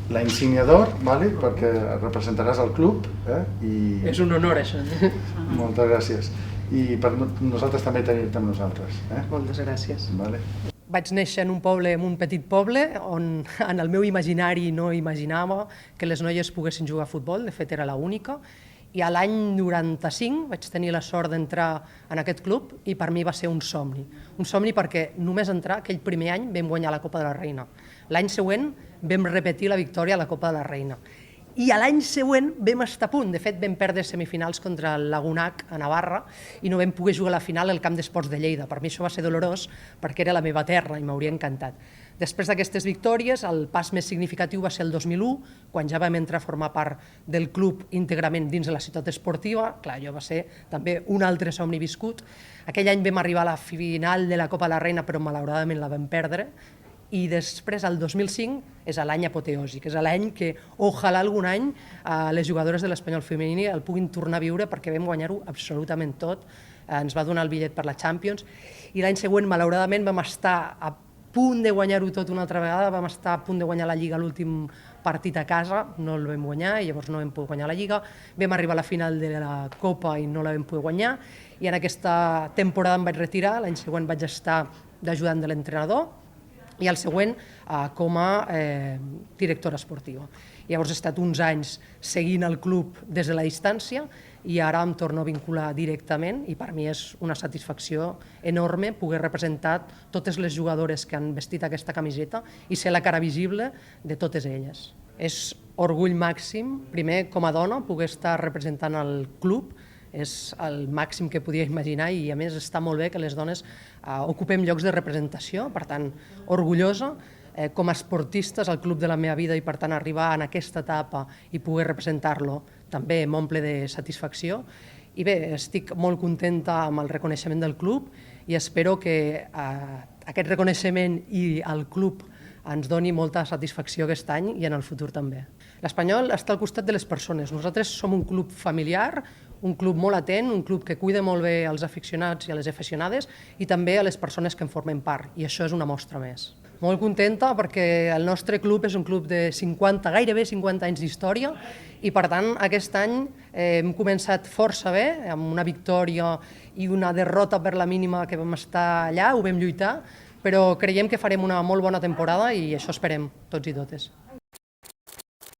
la insígnia d'or, perquè representaràs el club. És un honor, això. Moltes gràcies. I per nosaltres també tenir-te amb nosaltres. Moltes gràcies. Vaig néixer en un petit poble on en el meu imaginari no imaginava que les noies poguessin jugar a futbol, de fet era l'única, i a l'any 95 vaig tenir la sort d'entrar en aquest club i per mi va ser un somni. Un somni perquè només entrar aquell primer any vam guanyar la Copa de la Reina. L'any següent vam repetir la victòria a la Copa de la Reina. I a l'any següent vam estar a punt. De fet, vam perdre semifinals contra el Lagunac a Navarra i no vam poder jugar a la final al Camp d'Esports de Lleida. Per mi això va ser dolorós perquè era la meva terra i m'hauria encantat. Després d'aquestes victòries, el pas més significatiu va ser el 2001, quan ja vam entrar a formar part del club íntegrament dins de la ciutat esportiva. Clar, allò va ser també un altre somni viscut. Aquell any vam arribar a la final de la Copa de la Reina, però malauradament la vam perdre. I després, el 2005, és l'any apoteòsic, és l'any que, ojalà algun any, les jugadores de l'Espanyol femení el puguin tornar a viure perquè vam guanyar-ho absolutament tot. Ens va donar el bitllet per la Champions i l'any següent, malauradament, vam estar a punt de guanyar-ho tot una altra vegada, vam estar a punt de guanyar la Lliga l'últim partit a casa, no el vam guanyar i llavors no vam poder guanyar la Lliga, vam arribar a la final de la Copa i no la vam poder guanyar i en aquesta temporada em vaig retirar, l'any següent vaig estar d'ajudant de l'entrenador i el següent com a directora esportiva. Llavors he estat uns anys seguint el club des de la distància i ara em torno a vincular directament i per mi és una satisfacció enorme poder representar totes les jugadores que han vestit aquesta camiseta i ser la cara visible de totes elles. És orgull màxim, primer com a dona, poder estar representant el club, és el màxim que podia imaginar i a més està molt bé que les dones ocupem llocs de representació, per tant, orgullosa. Com a esportista és el club de la meva vida i per tant arribar en aquesta etapa i poder representar-lo també m'omple de satisfacció. I bé, estic molt contenta amb el reconeixement del club i espero que aquest reconeixement i el club ens doni molta satisfacció aquest any i en el futur també. L'Espanyol està al costat de les persones. Nosaltres som un club familiar, un club molt atent, un club que cuida molt bé als aficionats i a les aficionades i també a les persones que en formen part, i això és una mostra més. Molt contenta perquè el nostre club és un club de 50, gairebé 50 anys d'història i per tant aquest any hem començat força bé, amb una victòria i una derrota per la mínima que vam estar allà, ho vam lluitar, però creiem que farem una molt bona temporada i això esperem tots i totes.